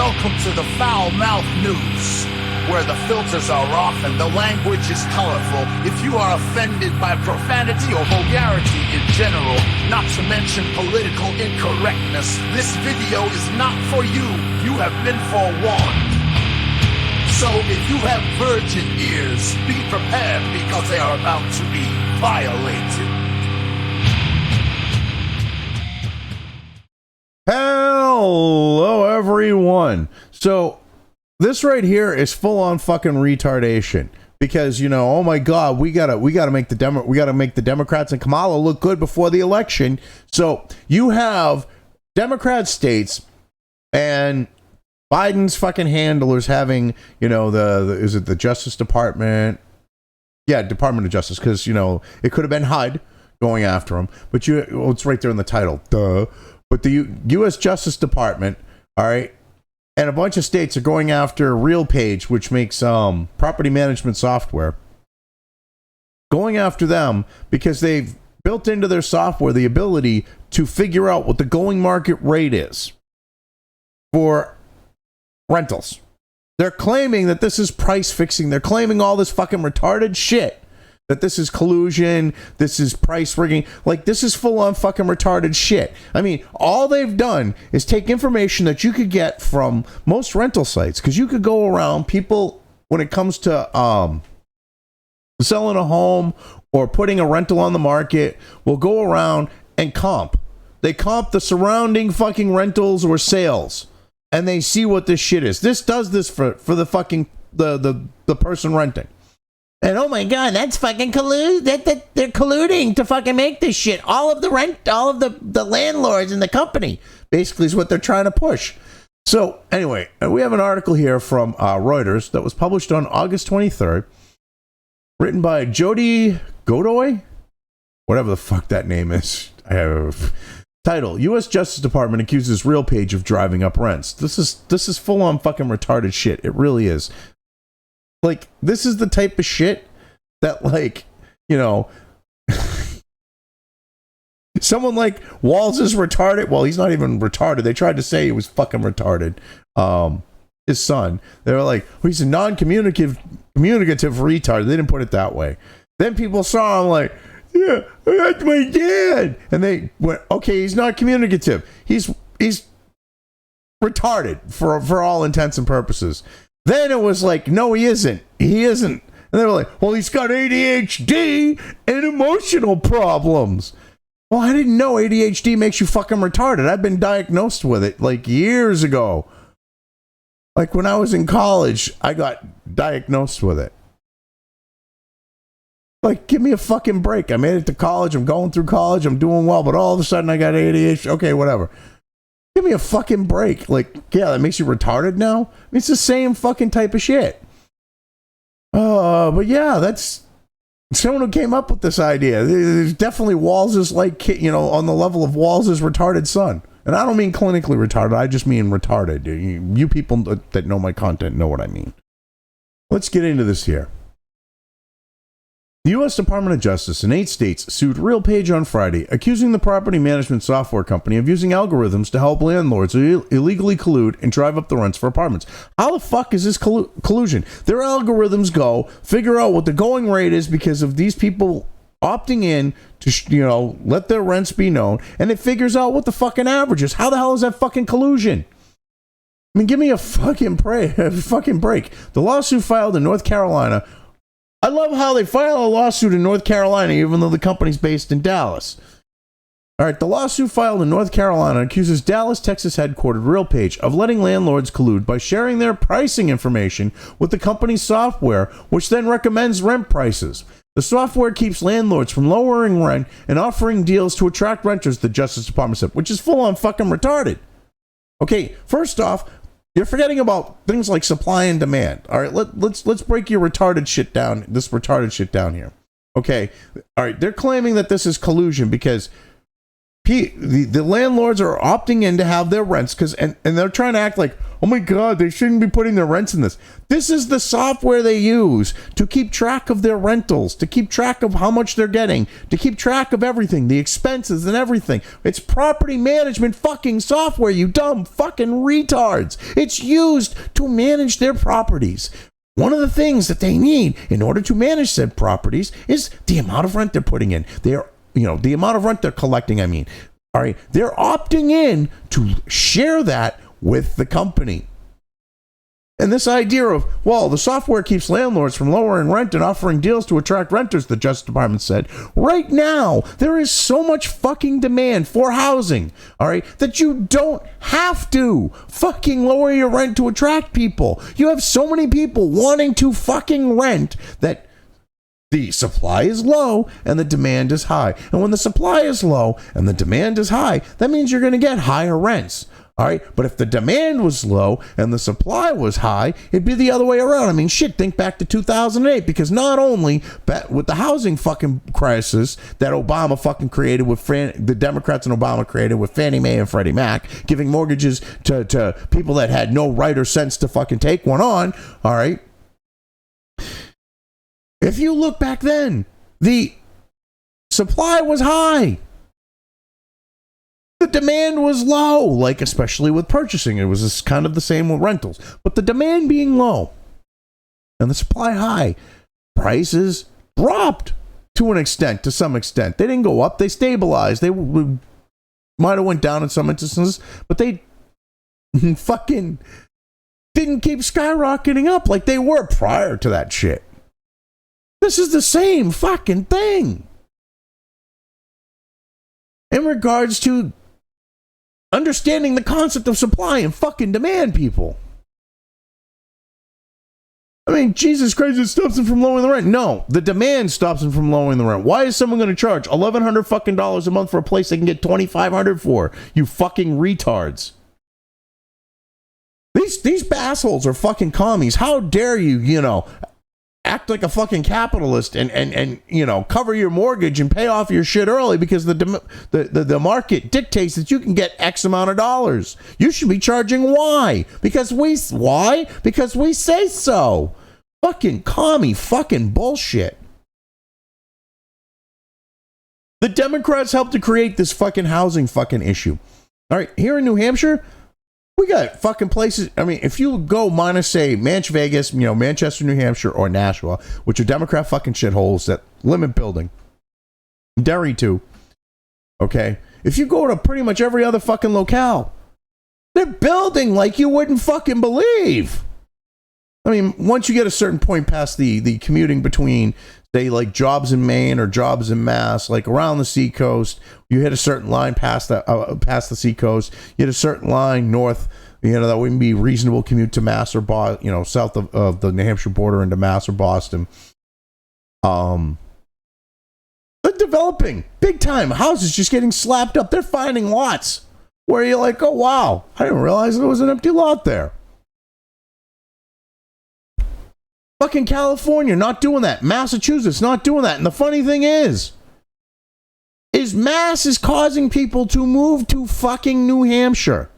Welcome to the Foul Mouth News, where the filters are off and the language is colorful. If you are offended by profanity or vulgarity in general, not to mention political incorrectness, this video is not for you. You have been forewarned. So if you have virgin ears, be prepared because they are about to be violated. Hello, everyone. So this right here is full on fucking retardation because, you know, oh my God, we gotta make the Democrats and Kamala look good before the election. So you have Democrat states and Biden's fucking handlers having, you know, is it the Justice Department? Yeah, Department of Justice, because, you know, it could have been HUD going after him, but it's right there in the title. Duh. But the U.S. Justice Department, all right, and a bunch of states are going after RealPage, which makes property management software, going after them because they've built into their software the ability to figure out what the going market rate is for rentals. They're claiming that this is price fixing. They're claiming all this fucking retarded shit. That this is collusion, this is price rigging. Like, this is full on fucking retarded shit. I mean, all they've done is take information that you could get from most rental sites. Because you could go around, people, when it comes to selling a home or putting a rental on the market, will go around and comp. They comp the surrounding fucking rentals or sales. And they see what this shit is. This does this for the fucking, the person renting. And oh my God, that's fucking that they're colluding to fucking make this shit. All of the landlords in the company basically is what they're trying to push. So anyway, we have an article here from Reuters that was published on August 23rd, written by Jody Godoy, whatever the fuck that name is. I have title: U.S. Justice Department accuses RealPage of driving up rents. This is full on fucking retarded shit. It really is. Like, this is the type of shit that, like, you know, someone like Walls is retarded. Well, he's not even retarded. They tried to say he was fucking retarded. His son. They were like, well, he's a non-communicative retard. They didn't put it that way. Then people saw him like, yeah, that's my dad. And they went, okay, he's not communicative. He's retarded for all intents and purposes. Then it was like, no, he isn't. He isn't. And they were like, well, he's got ADHD and emotional problems. Well, I didn't know ADHD makes you fucking retarded. I've been diagnosed with it like years ago. Like when I was in college, I got diagnosed with it. Like, give me a fucking break. I made it to college. I'm going through college. I'm doing well. But all of a sudden I got ADHD. Okay, whatever. Give me a fucking break. Like, yeah, that makes you retarded now? I mean, it's the same fucking type of shit. But yeah, that's someone who came up with this idea. There's definitely Walls' like, you know, on the level of Walls' retarded son. And I don't mean clinically retarded. I just mean retarded. You people that know my content know what I mean. Let's get into this here. The U.S. Department of Justice in 8 states sued RealPage on Friday, accusing the property management software company of using algorithms to help landlords illegally collude and drive up the rents for apartments. How the fuck is this collusion? Their algorithms go figure out what the going rate is because of these people opting in to, you know, let their rents be known, and it figures out what the fucking average is. How the hell is that fucking collusion? I mean, give me a fucking break. The lawsuit filed in North Carolina. I love how they file a lawsuit in North Carolina, even though the company's based in Dallas. All right, the lawsuit filed in North Carolina accuses Dallas, Texas headquartered RealPage of letting landlords collude by sharing their pricing information with the company's software, which then recommends rent prices. The software keeps landlords from lowering rent and offering deals to attract renters, the Justice Department said, which is full on fucking retarded. Okay, first off, you're forgetting about things like supply and demand. All right, let's break your retarded shit down. This retarded shit down here. Okay, all right. They're claiming that this is collusion because the landlords are opting in to have their rents because and they're trying to act like, oh my god, they shouldn't be putting their rents in this. This is the software they use to keep track of their rentals, to keep track of how much they're getting, to keep track of everything, the expenses and everything. It's property management fucking software, you dumb fucking retards. It's used to manage their properties. One of the things that they need in order to manage said properties is the amount of rent they're putting in. The amount of rent they're collecting, I mean. All right, they're opting in to share that with the company. And this idea of, well, the software keeps landlords from lowering rent and offering deals to attract renters, the Justice Department said. Right now, there is so much fucking demand for housing, all right, that you don't have to fucking lower your rent to attract people. You have so many people wanting to fucking rent that the supply is low and the demand is high. And when the supply is low and the demand is high, that means you're going to get higher rents. All right. But if the demand was low and the supply was high, it'd be the other way around. I mean, shit, think back to 2008, because not only with the housing fucking crisis that Obama fucking created with the Democrats and Obama created with Fannie Mae and Freddie Mac, giving mortgages to people that had no right or sense to fucking take one on. All right. If you look back then, the supply was high. The demand was low, like especially with purchasing. It was kind of the same with rentals. But the demand being low and the supply high, prices dropped to some extent. They didn't go up. They stabilized. They might have went down in some instances, but they fucking didn't keep skyrocketing up like they were prior to that shit. This is the same fucking thing. In regards to understanding the concept of supply and fucking demand, people. I mean, Jesus Christ, it stops them from lowering the rent. No, the demand stops them from lowering the rent. Why is someone going to charge $1,100 fucking dollars a month for a place they can get $2,500 for? You fucking retards. These assholes are fucking commies. How dare you, act like a fucking capitalist and cover your mortgage and pay off your shit early because the market dictates that you can get X amount of dollars. You should be charging Y because we say so. Fucking commie fucking bullshit. The Democrats helped to create this fucking housing fucking issue. All right, here in New Hampshire, we got fucking places. I mean, if you go minus, say, Vegas, Manchester, New Hampshire, or Nashua, which are Democrat fucking shitholes that limit building. Derry, too. Okay? If you go to pretty much every other fucking locale, they're building like you wouldn't fucking believe. I mean, once you get a certain point past the commuting between, say, like jobs in Maine or jobs in Mass, like around the seacoast, you hit a certain line past the seacoast, you hit a certain line north, that wouldn't be reasonable commute to Mass or south of the New Hampshire border into Mass or Boston. They're developing big time. Houses just getting slapped up. They're finding lots where you're like, oh wow, I didn't realize there was an empty lot there. Fucking California not doing that. Massachusetts not doing that. And the funny thing is Mass is causing people to move to fucking New Hampshire.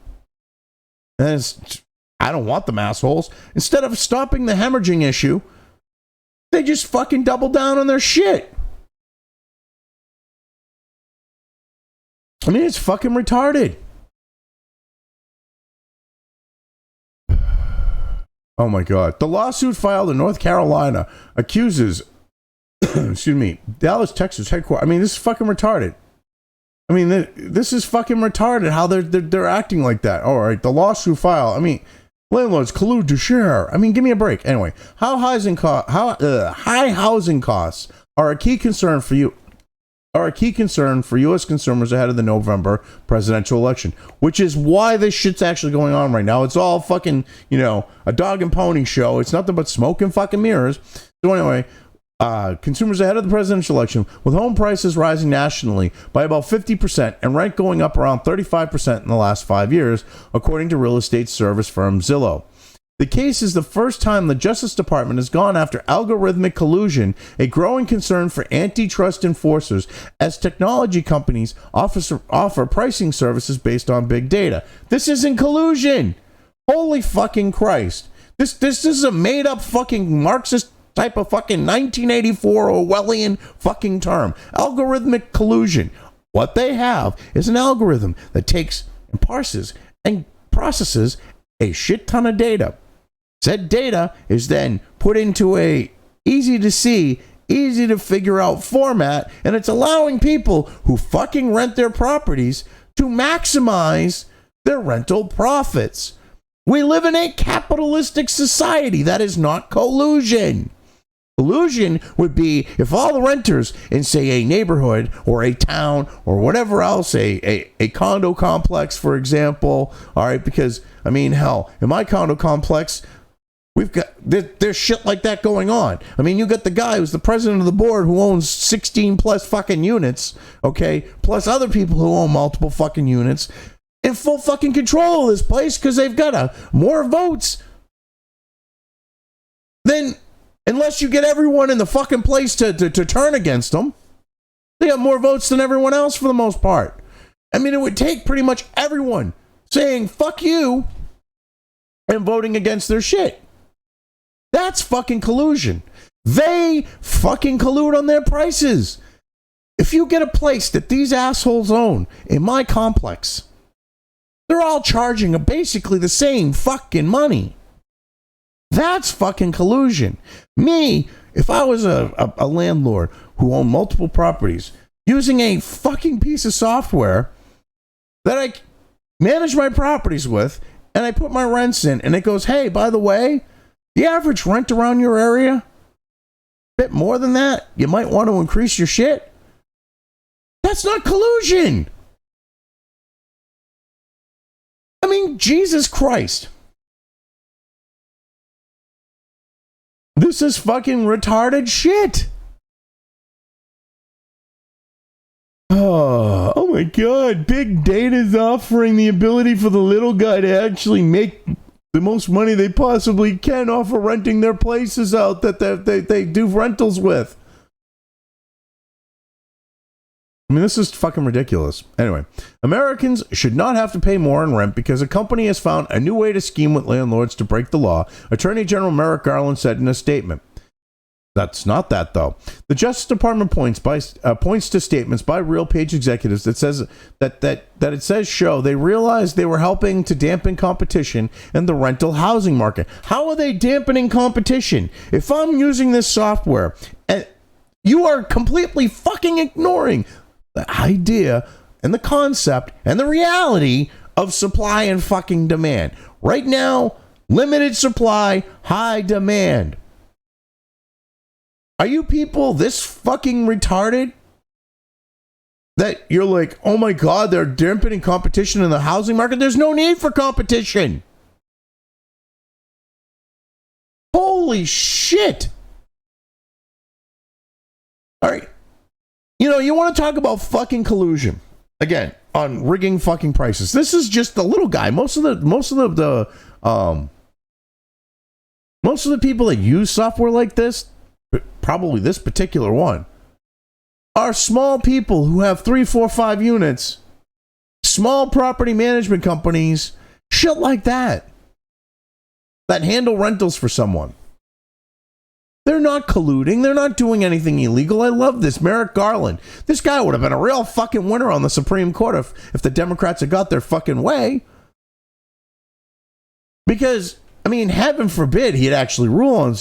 And I don't want them assholes. Instead of stopping the hemorrhaging issue, they just fucking double down on their shit. I mean, it's fucking retarded. Oh my God. The lawsuit filed in North Carolina accuses, Dallas, Texas headquarters. I mean, this is fucking retarded. I mean, this is fucking retarded how they're acting like that. All right. The lawsuit filed. I mean, landlords collude to share. I mean, give me a break. Anyway, high housing costs are a key concern for U.S. consumers ahead of the November presidential election, which is why this shit's actually going on right now. It's all fucking, a dog and pony show. It's nothing but smoke and fucking mirrors. So anyway, consumers ahead of the presidential election, with home prices rising nationally by about 50% and rent going up around 35% in the last 5 years, according to real estate service firm Zillow. The case is the first time the Justice Department has gone after algorithmic collusion, a growing concern for antitrust enforcers as technology companies offer pricing services based on big data. This isn't collusion. Holy fucking Christ. This is a made up fucking Marxist type of fucking 1984 Orwellian fucking term. Algorithmic collusion. What they have is an algorithm that takes and parses and processes a shit ton of data. Said data is then put into a easy to see, easy to figure out format, and it's allowing people who fucking rent their properties to maximize their rental profits. We live in a capitalistic society. That is not collusion. Collusion would be if all the renters in, say, a neighborhood or a town or whatever else, a condo complex, for example, all right, because, I mean, hell, in my condo complex, there's shit like that going on. I mean, you got the guy who's the president of the board who owns 16 plus fucking units, okay, plus other people who own multiple fucking units, in full fucking control of this place because they've got more votes than... Unless you get everyone in the fucking place to turn against them, they have more votes than everyone else for the most part. I mean, it would take pretty much everyone saying, fuck you, and voting against their shit. That's fucking collusion. They fucking collude on their prices. If you get a place that these assholes own in my complex, they're all charging basically the same fucking money. That's fucking collusion. Me, if I was a landlord who owned multiple properties, using a fucking piece of software that I manage my properties with, and I put my rents in, and it goes, hey, by the way, the average rent around your area, a bit more than that, you might want to increase your shit. That's not collusion. I mean, Jesus Christ. This is fucking retarded shit. Oh my God. Big data is offering the ability for the little guy to actually make the most money they possibly can off of renting their places out that they do rentals with. I mean, this is fucking ridiculous. Anyway, Americans should not have to pay more in rent because a company has found a new way to scheme with landlords to break the law, Attorney General Merrick Garland said in a statement. That's not that, though. The Justice Department points to statements by RealPage executives that says that it says show they realized they were helping to dampen competition in the rental housing market. How are they dampening competition? If I'm using this software, and you are completely fucking ignoring the idea and the concept and the reality of supply and fucking demand. Right now, limited supply, high demand. Are you people this fucking retarded that you're like, oh my God, they're dampening competition in the housing market? There's no need for competition. Holy shit. All right. You know, you want to talk about fucking collusion again on rigging fucking prices. This is just the little guy. Most of the people that use software like this, probably this particular one, are small people who have 3, 4, 5 units, small property management companies, shit like that handle rentals for someone. They're not colluding. They're not doing anything illegal. I love this. Merrick Garland. This guy would have been a real fucking winner on the Supreme Court if the Democrats had got their fucking way. Because, I mean, heaven forbid he'd actually rule on,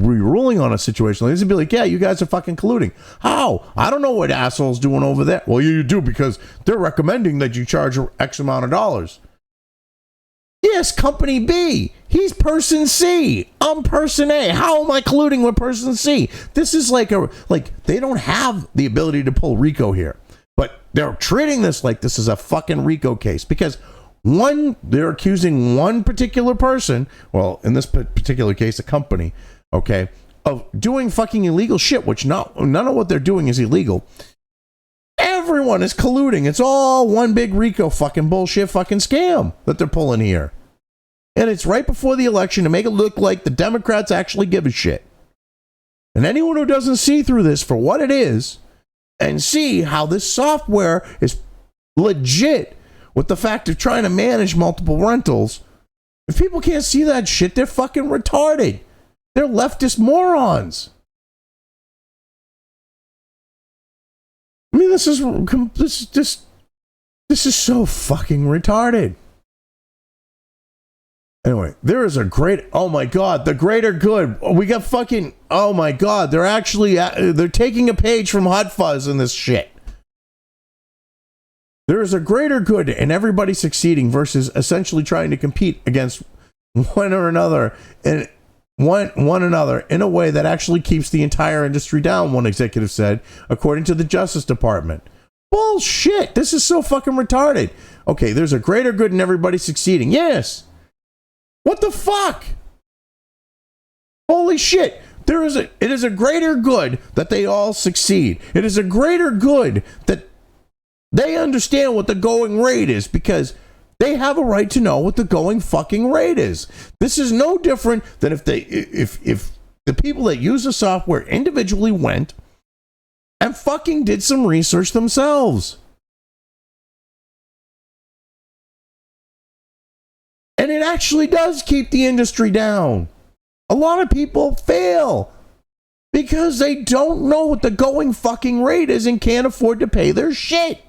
ruling on a situation like this. He'd be like, yeah, you guys are fucking colluding. How? I don't know what assholes doing over there. Well, you do because they're recommending that you charge X amount of dollars. Yes, company B. He's person C. I'm person A. How am I colluding with person C? This is like they don't have the ability to pull RICO here, but they're treating this like this is a fucking RICO case because they're accusing one particular person, well, in this particular case, a company, okay, of doing fucking illegal shit, which none of what they're doing is illegal. Everyone is colluding. It's all one big RICO fucking bullshit fucking scam that they're pulling here. And it's right before the election to make it look like the Democrats actually give a shit. And anyone who doesn't see through this for what it is and see how this software is legit with the fact of trying to manage multiple rentals, if people can't see that shit, they're fucking retarded. They're leftist morons. I mean, this is so fucking retarded. Anyway, there is a great, oh my God, the greater good. We got fucking, oh my God, they're taking a page from Hot Fuzz in this shit. There is a greater good in everybody succeeding versus essentially trying to compete against one another and one another in a way that actually keeps the entire industry down, one executive said, according to the Justice Department. Bullshit. This is so fucking retarded. Okay, there's a greater good in everybody succeeding. Yes. What the fuck? Holy shit. It is a greater good that they all succeed. It is a greater good that they understand what the going rate is because they have a right to know what the going fucking rate is. This is no different than if the people that use the software individually went and fucking did some research themselves. And it actually does keep the industry down. A lot of people fail because they don't know what the going fucking rate is and can't afford to pay their shit.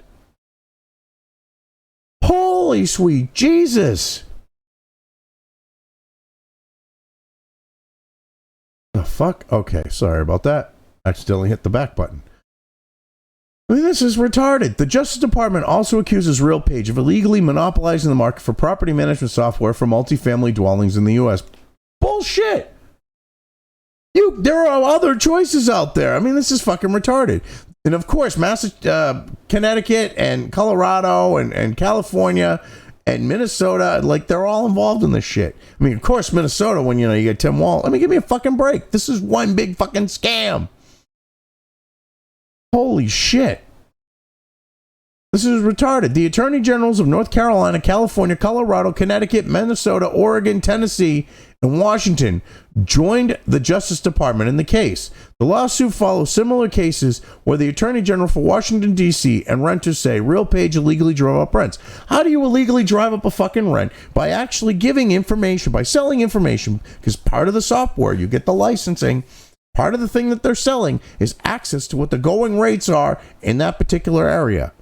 Holy sweet Jesus. The fuck? Okay, sorry about that. I accidentally hit the back button. I mean, this is retarded. The Justice Department also accuses RealPage of illegally monopolizing the market for property management software for multifamily dwellings in the U.S. Bullshit. There are other choices out there. I mean, this is fucking retarded. And of course, Connecticut and Colorado and California and Minnesota, like they're all involved in this shit. I mean, of course, Minnesota, when you get Tim Walz. I mean, give me a fucking break. This is one big fucking scam. Holy shit. This is retarded. The Attorney Generals of North Carolina, California, Colorado, Connecticut, Minnesota, Oregon, Tennessee, and Washington joined the Justice Department in the case. The lawsuit follows similar cases where the Attorney General for Washington, D.C. and renters say RealPage illegally drove up rents. How do you illegally drive up a fucking rent? By actually giving information, by selling information, because part of the software, you get the licensing. Part of the thing that they're selling is access to what the going rates are in that particular area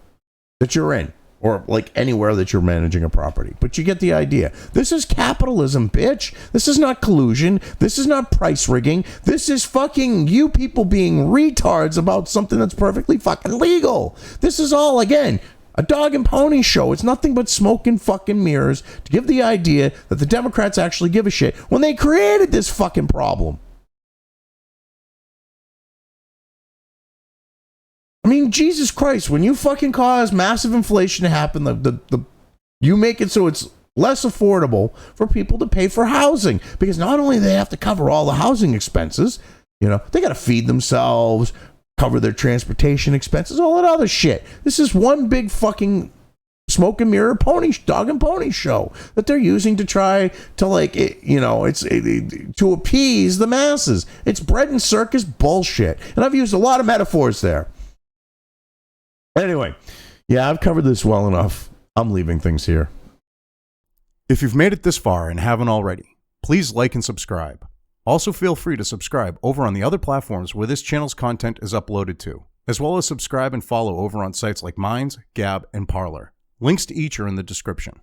that you're in, or like anywhere that you're managing a property. But you get the idea. This is capitalism, bitch. This is not collusion. This is not price rigging. This is fucking you people being retards about something that's perfectly fucking legal. This is all, again, a dog and pony show. It's nothing but smoke and fucking mirrors to give the idea that the Democrats actually give a shit when they created this fucking problem. I mean, Jesus Christ, when you fucking cause massive inflation to happen, you make it so it's less affordable for people to pay for housing. Because not only do they have to cover all the housing expenses, they got to feed themselves, cover their transportation expenses, all that other shit. This is one big fucking smoke and mirror dog and pony show that they're using to try to to appease the masses. It's bread and circus bullshit. And I've used a lot of metaphors there. Anyway, yeah, I've covered this well enough. I'm leaving things here. If you've made it this far and haven't already, please like and subscribe. Also feel free to subscribe over on the other platforms where this channel's content is uploaded to, as well as subscribe and follow over on sites like Minds, Gab, and Parler. Links to each are in the description.